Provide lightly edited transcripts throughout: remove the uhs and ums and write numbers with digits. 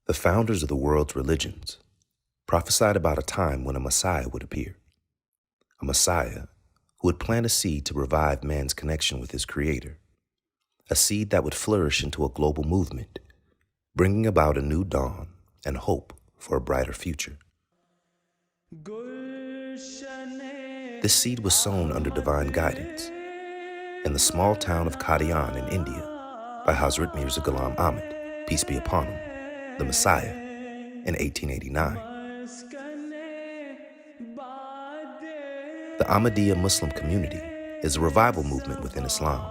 The founders of the world's religions prophesied about a time when a Messiah would appear, a Messiah who would plant a seed to revive man's connection with his Creator, a seed that would flourish into a global movement, bringing about a new dawn and hope for a brighter future. This seed was sown under divine guidance in the small town of Qadian in India by Hazrat Mirza Ghulam Ahmad, peace be upon him, the Messiah, in 1889. The Ahmadiyya Muslim community is a revival movement within Islam,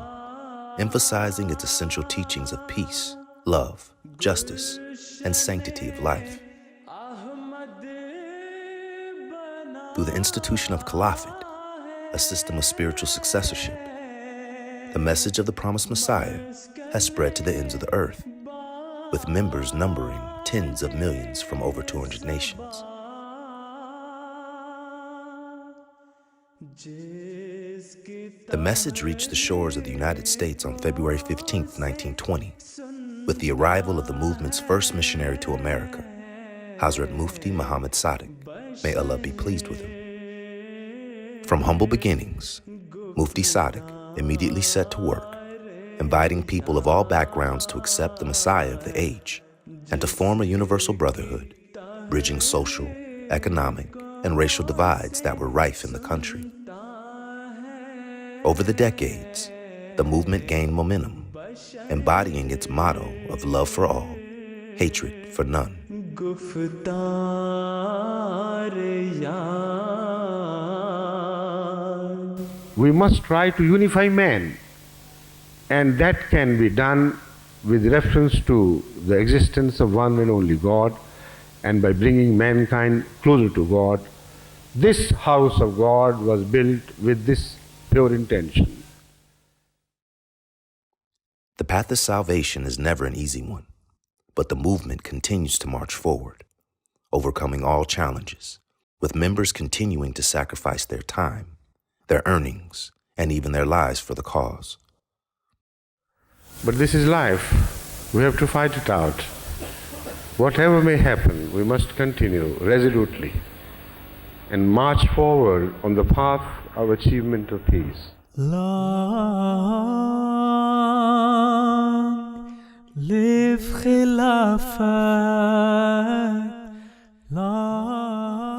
emphasizing its essential teachings of peace, love, justice, and sanctity of life. Through the institution of Caliphate, a system of spiritual successorship, the message of the promised Messiah has spread to the ends of the earth, with members numbering tens of millions from over 200 nations. The message reached the shores of the United States on February 15, 1920, with the arrival of the movement's first missionary to America, Hazrat Mufti Muhammad Sadiq, may Allah be pleased with him. From humble beginnings, Mufti Sadiq immediately set to work, inviting people of all backgrounds to accept the Messiah of the age and to form a universal brotherhood, bridging social, economic, and racial divides that were rife in the country. Over the decades, the movement gained momentum, embodying its motto of love for all, hatred for none. We must try to unify man, and that can be done with reference to the existence of one and only God, and by bringing mankind closer to God. This house of God was built with this pure intention. The path of salvation is never an easy one, but the movement continues to march forward, overcoming all challenges, with members continuing to sacrifice their time, their earnings, and even their lives for the cause. But this is life. We have to fight it out. Whatever may happen, we must continue resolutely and march forward on the path of achievement of peace. Long live Khilafat.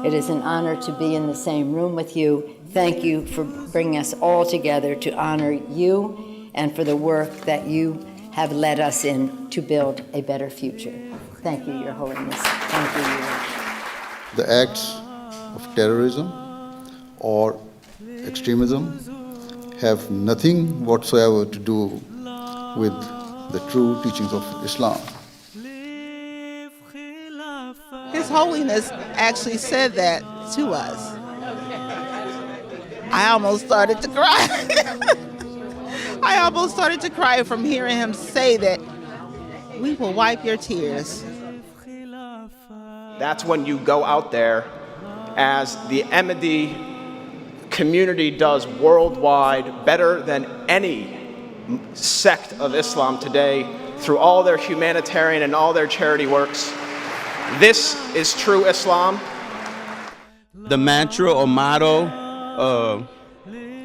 It is an honor to be in the same room with you. Thank you for bringing us all together to honor you and for the work that you have led us in to build a better future. Thank you, Your Holiness. Thank you, Your Lordship. The acts of terrorism or extremism have nothing whatsoever to do with the true teachings of Islam. His Holiness actually said that to us. I almost started to cry. I almost started to cry from hearing him say that we will wipe your tears. That's when you go out there, as the Ahmadi community does worldwide, better than any sect of Islam today, through all their humanitarian and all their charity works. This is true Islam. The mantra or motto,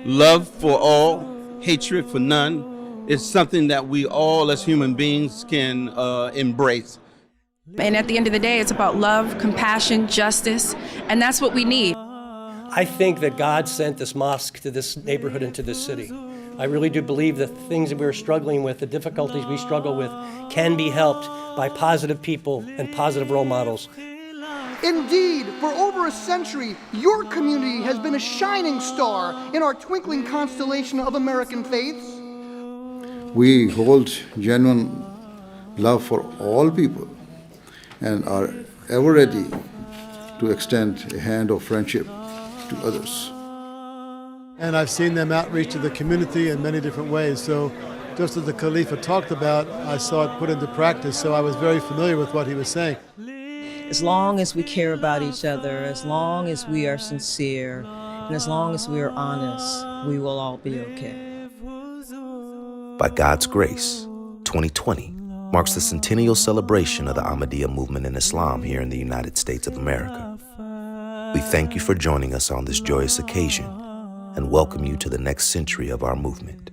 love for all, hatred for none, is something that we all as human beings can embrace. And at the end of the day, it's about love, compassion, justice, and that's what we need. I think that God sent this mosque to this neighborhood and to this city. I really do believe that the things that we're struggling with, the difficulties we struggle with, can be helped by positive people and positive role models. Indeed, for over a century, your community has been a shining star in our twinkling constellation of American faiths. We hold genuine love for all people and are ever ready to extend a hand of friendship to others. And I've seen them outreach to the community in many different ways. So just as the Khalifa talked about, I saw it put into practice, so I was very familiar with what he was saying. As long as we care about each other, as long as we are sincere, and as long as we are honest, we will all be okay. By God's grace, 2020 marks the centennial celebration of the Ahmadiyya movement in Islam here in the United States of America. We thank you for joining us on this joyous occasion and welcome you to the next century of our movement.